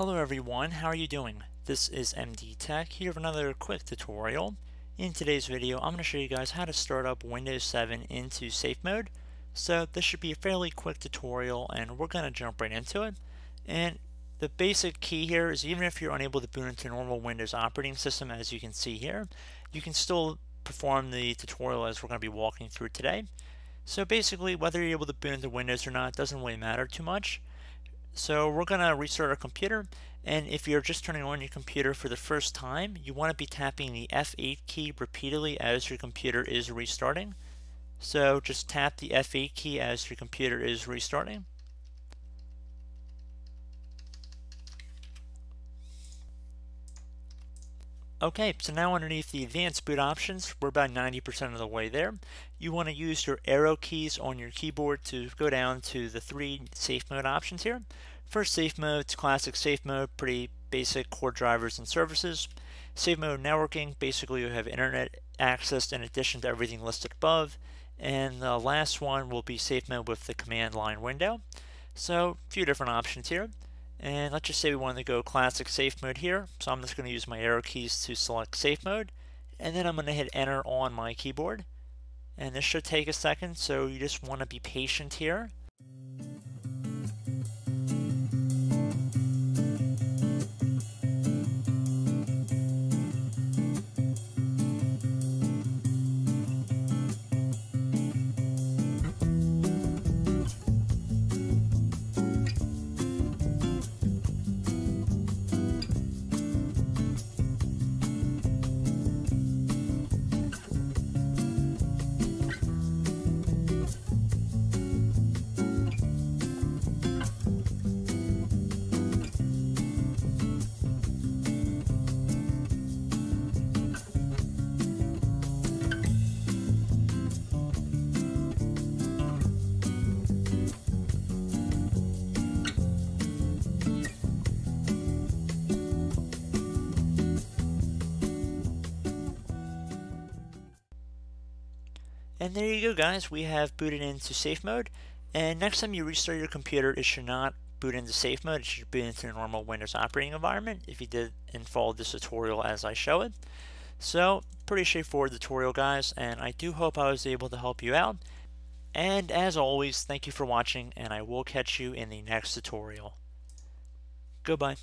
Hello everyone, how are you doing? This is MD Tech here with another quick tutorial. In today's video, I'm going to show you guys how to start up Windows 7 into safe mode. So this should be a fairly quick tutorial and we're going to jump right into it. And the basic key here is even if you're unable to boot into normal Windows operating system, as you can see here, you can still perform the tutorial as we're going to be walking through today. So basically, whether you're able to boot into Windows or not doesn't really matter too much. So we're going to restart our computer, and if you're just turning on your computer for the first time, you want to be tapping the F8 key repeatedly as your computer is restarting. So just tap the F8 key as your computer is restarting. Okay, so now underneath the advanced boot options, we're about 90% of the way there. You want to use your arrow keys on your keyboard to go down to the three safe mode options here. First, safe mode, it's classic safe mode, pretty basic core drivers and services. Safe mode networking, basically you have internet access in addition to everything listed above. And the last one will be safe mode with the command line window. So a few different options here. And let's just say we want to go classic safe mode here. So I'm just going to use my arrow keys to select safe mode. And then I'm going to hit enter on my keyboard. And this should take a second, so you just want to be patient here. And there you go, guys, we have booted into safe mode. And next time you restart your computer, it should not boot into safe mode. It should boot into a normal Windows operating environment if you did and followed this tutorial as I show it. So pretty straightforward tutorial, guys, and I do hope I was able to help you out. And as always, thank you for watching, and I will catch you in the next tutorial. Goodbye.